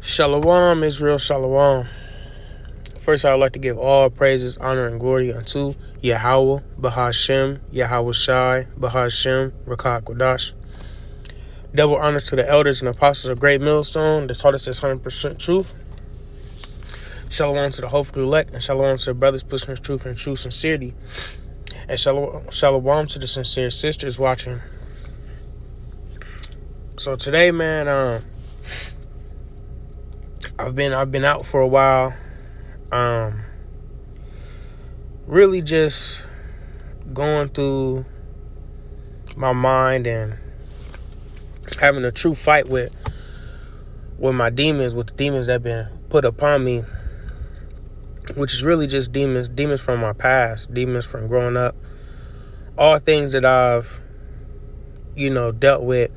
Shalom, Israel, shalom. First, I would like to give all praises, honor, and glory unto Yahweh, Bahashem, Yahweh Shai, Bahashem, Rakah Kodash. Double honors to the elders and apostles of Great Millstone that taught us this 100% truth. Shalom to the hopeful elect, and shalom to the brothers pushing the truth and true sincerity. And shalom to the sincere sisters watching. So today, man, I've been out for a while. Really just going through my mind and having a true fight with my demons, with the demons that have been put upon me, which is really just demons from my past, demons from growing up, all things that I've, dealt with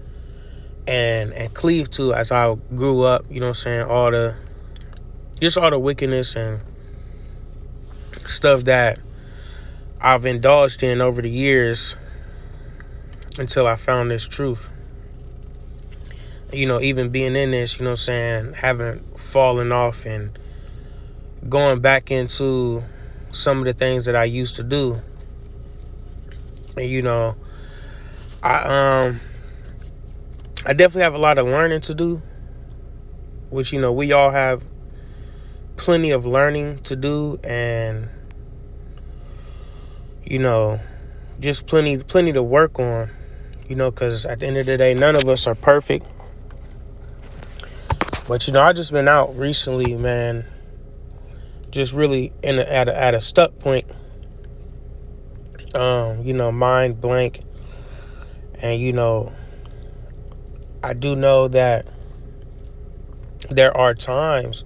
and cleaved to as I grew up, all the wickedness and stuff that I've indulged in over the years until I found this truth. Even being in this, having fallen off and going back into some of the things that I used to do. And, I definitely have a lot of learning to do, which, we all have plenty of learning to do, and, just plenty to work on, because at the end of the day, none of us are perfect. But, I just been out recently, man, just really at a stuck point, mind blank. And, I do know that there are times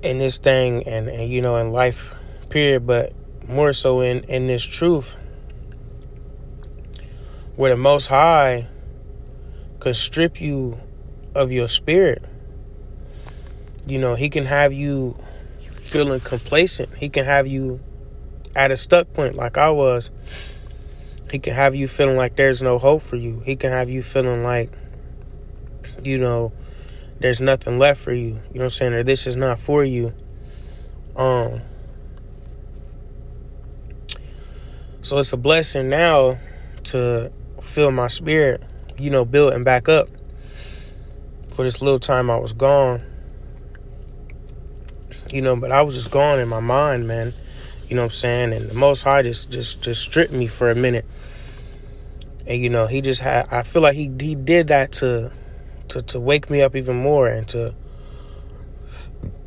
in this thing and in life, period, but more so in this truth, where the Most High could strip you of your spirit. He can have you feeling complacent. He can have you at a stuck point like I was. He can have you feeling like there's no hope for you. He can have you feeling like, there's nothing left for you. Or this is not for you. So it's a blessing now to feel my spirit, building back up for this little time I was gone. But I was just gone in my mind, man. And the Most High just stripped me for a minute. And, I feel like he did that to wake me up even more and to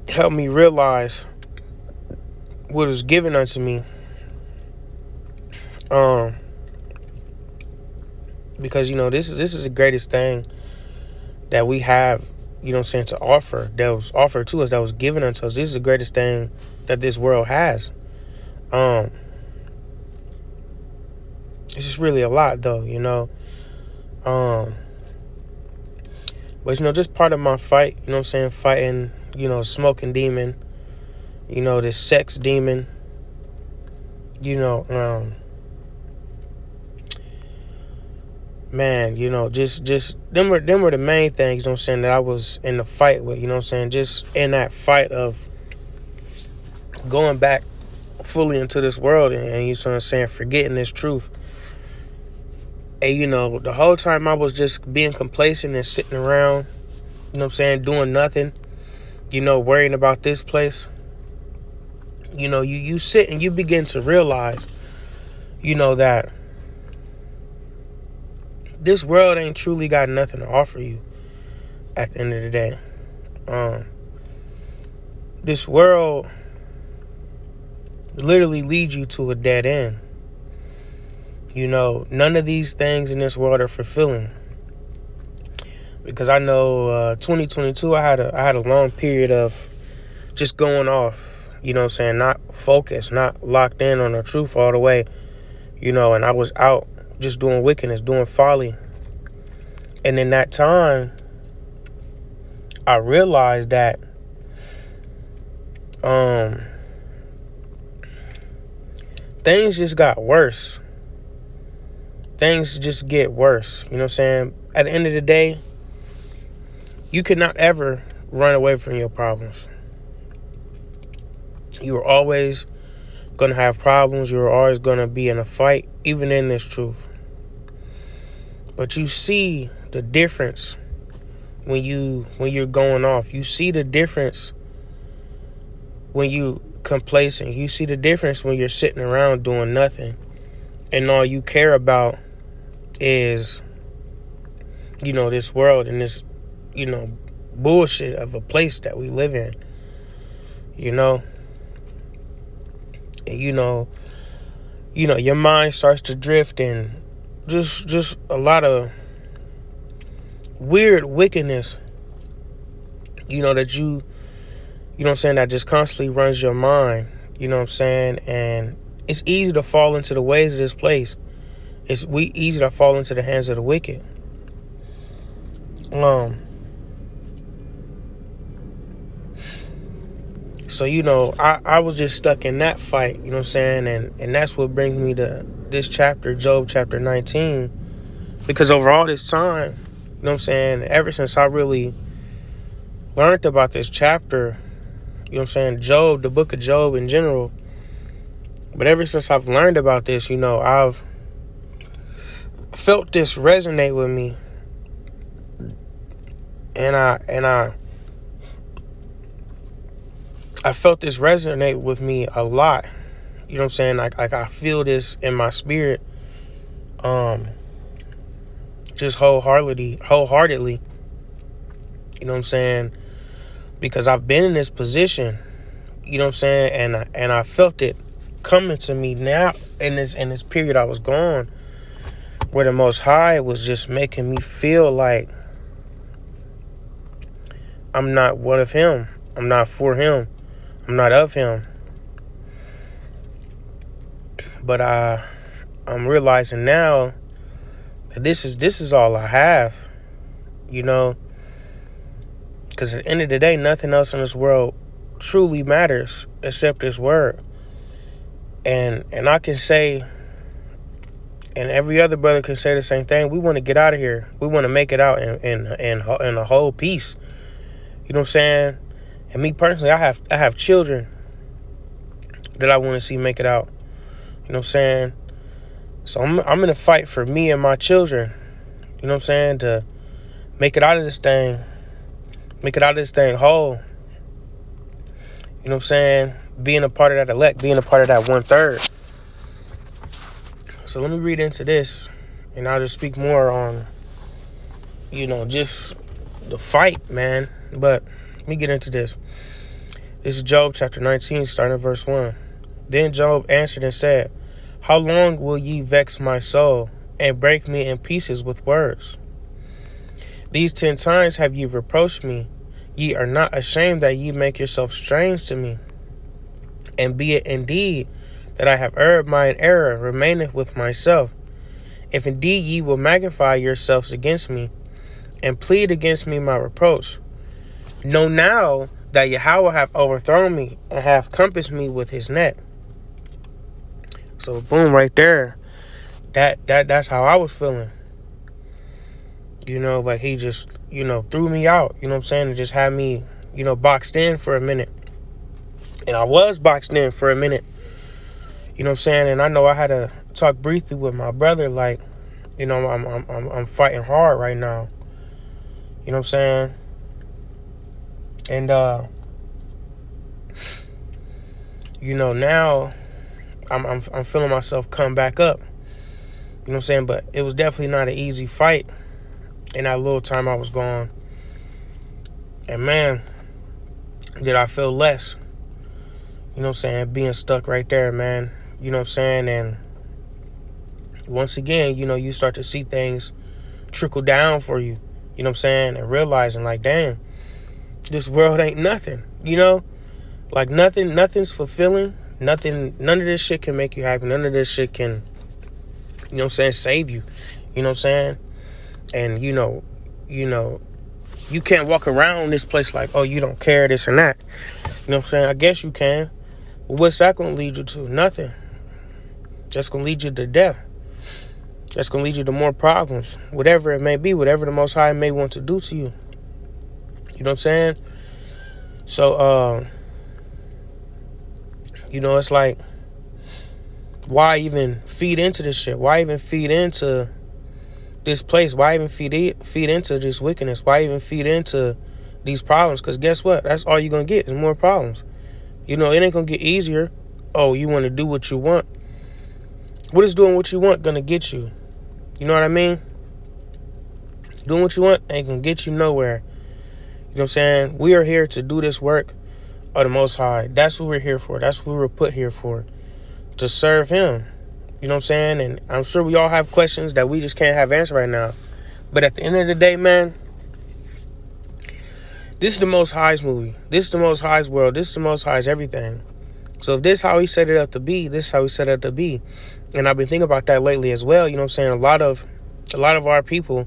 help me realize what was given unto me. Because, this is the greatest thing that we have, to offer, that was offered to us, that was given unto us. This is the greatest thing that this world has. It's just really a lot, though, But, just part of my fight, fighting, smoking demon, this sex demon, man, just them were the main things, that I was in the fight with, just in that fight of going back fully into this world and forgetting this truth. And, the whole time I was just being complacent and sitting around, doing nothing, worrying about this place. You sit and you begin to realize, that this world ain't truly got nothing to offer you at the end of the day. This world literally leads you to a dead end. None of these things in this world are fulfilling. Because I know 2022, I had a long period of just going off, not focused, not locked in on the truth all the way, and I was out just doing wickedness, doing folly. And in that time, I realized that things just got worse. Things just get worse. At the end of the day, you could not ever run away from your problems. You're always going to have problems. You're always going to be in a fight, even in this truth. But you see the difference when you're going off. You see the difference when you complacent. You see the difference when you're sitting around doing nothing, and all you care about is, this world and this, bullshit of a place that we live in. And, your mind starts to drift, and just a lot of weird wickedness, that you know what I'm saying, that just constantly runs your mind, you know what I'm saying? And it's easy to fall into the ways of this place. It's easy to fall into the hands of the wicked. So, I was just stuck in that fight, you know what I'm saying? And that's what brings me to this chapter, Job chapter 19. Because over all this time, you know what I'm saying, ever since I really learned about this chapter, you know what I'm saying, Job, the book of Job in general, but ever since I've learned about this, I've felt this resonate with me. And I felt this resonate with me a lot. You know what I'm saying? Like I feel this in my spirit. Just wholeheartedly. You know what I'm saying? Because I've been in this position, you know what I'm saying, and I felt it coming to me now in this period I was gone, where the Most High was just making me feel like I'm not one of Him. I'm not for Him. I'm not of Him. But I'm realizing now that this is all I have, because at the end of the day, nothing else in this world truly matters except this word. And I can say, and every other brother can say the same thing. We want to get out of here. We want to make it out in a whole piece. You know what I'm saying? And me personally, I have children that I want to see make it out. You know what I'm saying? So I'm in a fight for me and my children. You know what I'm saying? To make it out of this thing. Make it out of this thing whole. You know what I'm saying? Being a part of that elect. Being a part of that 1/3. So let me read into this. And I'll just speak more on, just the fight, man. But let me get into this. This is Job chapter 19, starting at verse 1. Then Job answered and said, How long will ye vex my soul, and break me in pieces with words? These 10 times have ye reproached me. Ye are not ashamed that ye make yourself strange to me. And be it indeed that I have erred, mine error remaineth with myself. If indeed ye will magnify yourselves against me, and plead against me my reproach, know now that Yahweh hath overthrown me, and hath compassed me with his net. So boom, right there. That's how I was feeling. Like he just, threw me out, you know what I'm saying? And just had me, boxed in for a minute. And I was boxed in for a minute. You know what I'm saying? And I know I had to talk briefly with my brother, like, I'm fighting hard right now. You know what I'm saying? And now I'm feeling myself come back up. You know what I'm saying? But it was definitely not an easy fight in that little time I was gone. And man, did I feel less. You know what I'm saying? Being stuck right there, man. You know what I'm saying? And once again, you start to see things trickle down for you. You know what I'm saying? And realizing, like, damn, this world ain't nothing. Like nothing's fulfilling. None of this shit can make you happy. None of this shit can, you know what I'm saying, save you. You know what I'm saying? And you can't walk around this place like, oh, you don't care, this and that. You know what I'm saying? I guess you can. But what's that going to lead you to? Nothing. That's going to lead you to death. That's going to lead you to more problems. Whatever it may be, whatever the Most High may want to do to you. You know what I'm saying? So, it's like, why even feed into this shit? Why even feed into this place? Why even feed into this wickedness? Why even feed into these problems? Because guess what? That's all you're going to get is more problems. It ain't going to get easier. Oh, you want to do what you want. What is doing what you want going to get you? You know what I mean? Doing what you want ain't going to get you nowhere. You know what I'm saying? We are here to do this work of the Most High. That's what we're here for. That's what we were put here for. To serve Him. You know what I'm saying? And I'm sure we all have questions that we just can't have answered right now. But at the end of the day, man, this is the Most High's movie. This is the Most High's world. This is the Most High's everything. So if this is how He set it up to be, this is how He set it up to be. And I've been thinking about that lately as well. You know what I'm saying? A lot of our people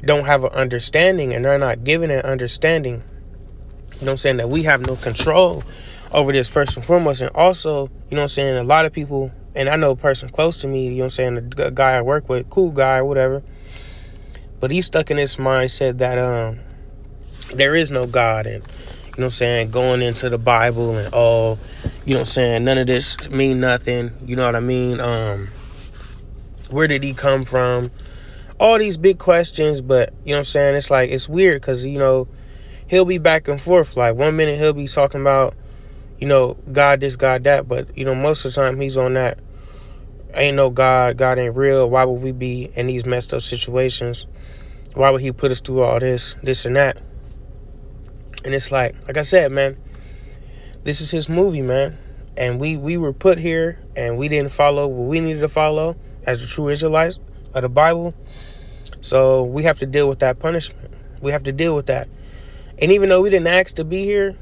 don't have an understanding, and they're not given an understanding. You know what I'm saying? That we have no control over this first and foremost. And also, you know what I'm saying? A lot of people, and I know a person close to me, you know what I'm saying? The guy I work with, cool guy, whatever. But he's stuck in this mindset that there is no God. And, you know what I'm saying? Going into the Bible and all, you know what I'm saying? None of this mean nothing. You know what I mean? Where did He come from? All these big questions. But, you know what I'm saying? It's like, it's weird because, he'll be back and forth. Like 1 minute he'll be talking about, God this, God that. But, most of the time he's on that. Ain't no God. God ain't real. Why would we be in these messed up situations? Why would He put us through all this and that? And it's like I said, man, this is His movie, man. And we were put here and we didn't follow what we needed to follow as the true Israelites of the Bible. So we have to deal with that punishment. We have to deal with that. And even though we didn't ask to be here,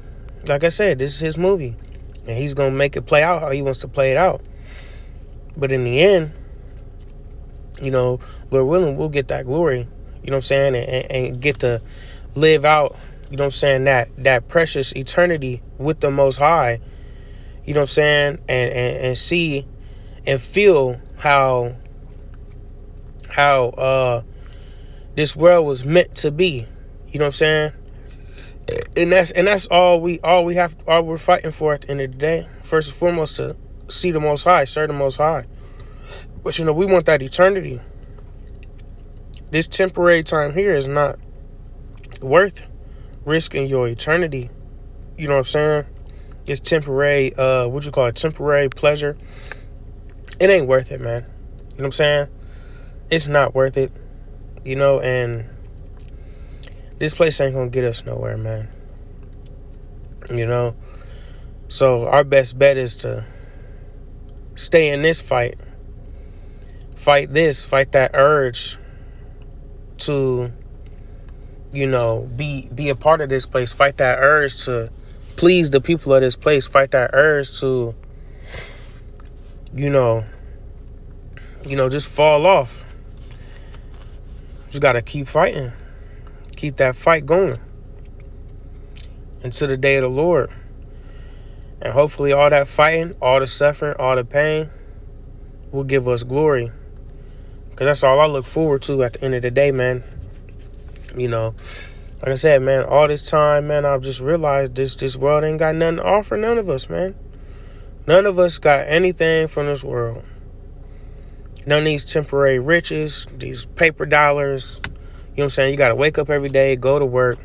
like I said, this is His movie. And He's going to make it play out how He wants to play it out. But in the end, Lord willing, we'll get that glory, you know what I'm saying? And get to live out, you know what I'm saying, that precious eternity with the Most High, you know what I'm saying? And see and feel how this world was meant to be, you know what I'm saying? And that's all we're fighting for at the end of the day. First and foremost, to see the Most High, serve the Most High. But we want that eternity. This temporary time here is not worth risking your eternity. You know what I'm saying? It's temporary, temporary pleasure. It ain't worth it, man. You know what I'm saying? It's not worth it. And this place ain't gonna get us nowhere, man. So our best bet is to stay in this fight. Fight that urge to, be a part of this place. Fight that urge to please the people of this place. Fight that urge to, just fall off. Just gotta keep fighting. Keep that fight going until the day of the Lord. And hopefully all that fighting, all the suffering, all the pain will give us glory. Because that's all I look forward to at the end of the day, man. Like I said, man, all this time, man, I've just realized this world ain't got nothing to offer none of us, man. None of us got anything from this world. None of these temporary riches, these paper dollars. You know what I'm saying? You got to wake up every day, go to work.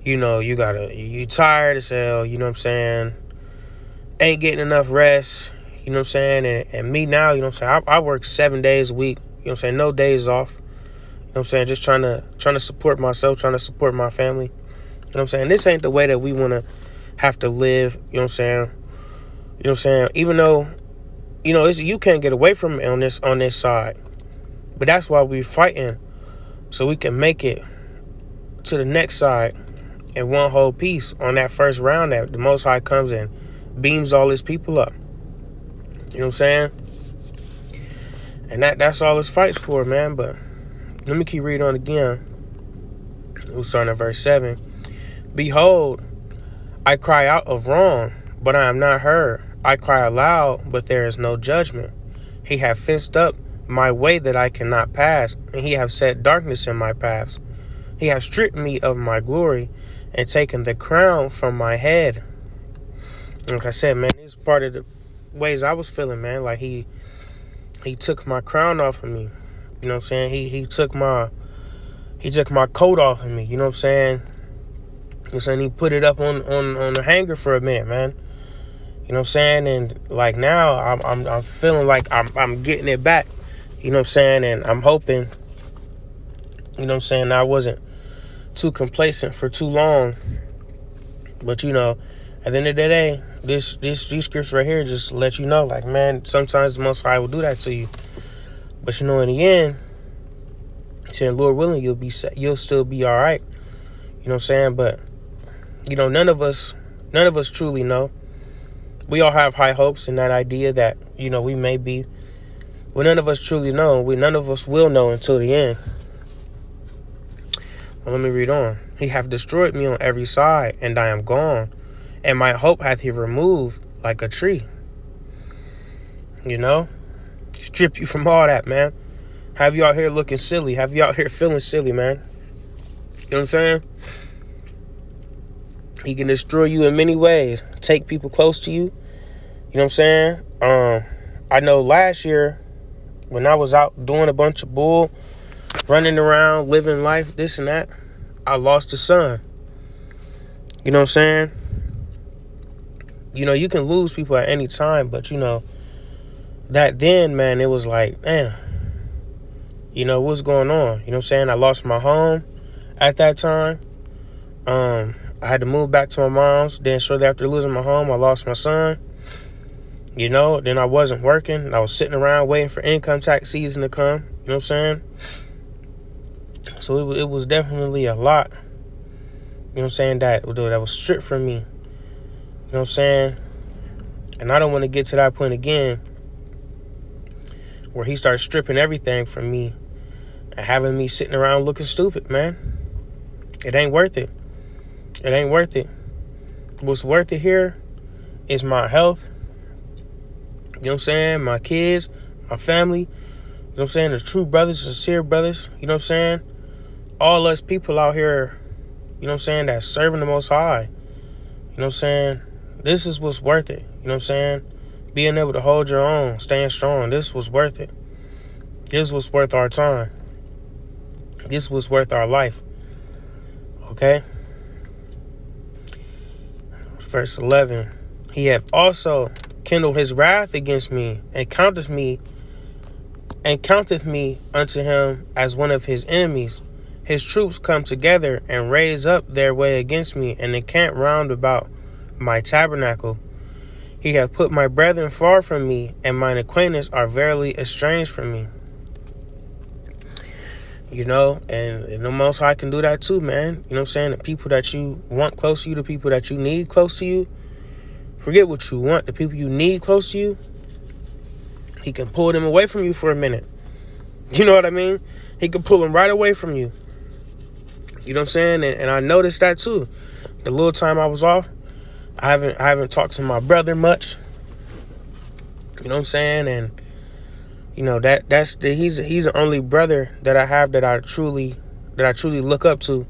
You tired as hell, you know what I'm saying? Ain't getting enough rest, you know what I'm saying? And me now, you know what I'm saying? I work 7 days a week, you know what I'm saying? No days off. You know what I'm saying? Just trying to support myself, trying to support my family. You know what I'm saying? This ain't the way that we want to have to live, you know what I'm saying? You know what I'm saying? Even though, you can't get away from it on this side. But that's why we're fighting, so we can make it to the next side in one whole piece on that first round that the Most High comes in, beams all His people up. You know what I'm saying? And that's all this fight's for, man. But let me keep reading on again. We'll start at verse 7. Behold, I cry out of wrong, but I am not heard. I cry aloud, but there is no judgment. He hath fenced up my way that I cannot pass, and He hath set darkness in my paths. He hath stripped me of my glory, and taking the crown from my head. Like I said, man, this is part of the ways I was feeling, man. Like he took my crown off of me. You know what I'm saying? He took my coat off of me. You know what I'm saying? You know what I'm saying? He put it up on the hanger for a minute, man. You know what I'm saying? And like now I'm feeling like I'm getting it back. You know what I'm saying? And I'm hoping, you know what I'm saying, I wasn't too complacent for too long. But you know, at the end of the day, these scripts right here just let you know, like, man, sometimes the Most High will do that to you. But you know, in the end, saying, Lord willing, you'll still be all right. You know what I'm saying? But you know, none of us truly know. We all have high hopes in that idea that, you know, we may be. Well, none of us truly know. None of us will know until the end. Well, let me read on. He hath destroyed me on every side, and I am gone. And my hope hath he removed like a tree. You know? Strip you from all that, man. Have you out here looking silly? Have you out here feeling silly, man? You know what I'm saying? He can destroy you in many ways. Take people close to you. You know what I'm saying? I know last year when I was out doing a bunch of bull, running around, living life, this and that, I lost a son. You know what I'm saying? You know, you can lose people at any time, but you know, that then, man, it was like, man, you know, what's going on? You know what I'm saying? I lost my home at that time. I had to move back to my mom's. Then shortly after losing my home, I lost my son. You know, then I wasn't working. I was sitting around waiting for income tax season to come. You know what I'm saying? So it was definitely a lot. You know what I'm saying? That was stripped from me. You know what I'm saying? And I don't want to get to that point again where he starts stripping everything from me and having me sitting around looking stupid, man. It ain't worth it. It ain't worth it. What's worth it here is my health. You know what I'm saying? My kids, my family. You know what I'm saying? The true brothers, sincere brothers. You know what I'm saying? All us people out here, you know what I'm saying, that's serving the Most High. You know what I'm saying? This is what's worth it. You know what I'm saying? Being able to hold your own, staying strong. This was worth it. This was worth our time. This was worth our life. Okay? Verse 11. He hath also kindled his wrath against me, and counteth me unto him as one of his enemies. His troops come together and raise up their way against me, and encamp round about my tabernacle. He hath put my brethren far from me, and mine acquaintance are verily estranged from me. You know, and the Most High can do that too, man. You know what I'm saying? The people that you want close to you, the people that you need close to you, forget what you want. The people you need close to you, he can pull them away from you for a minute. You know what I mean? He can pull them right away from you. You know what I'm saying? And I noticed that too. The little time I was off, I haven't talked to my brother much. You know what I'm saying? And you know he's the only brother that I have that I truly look up to.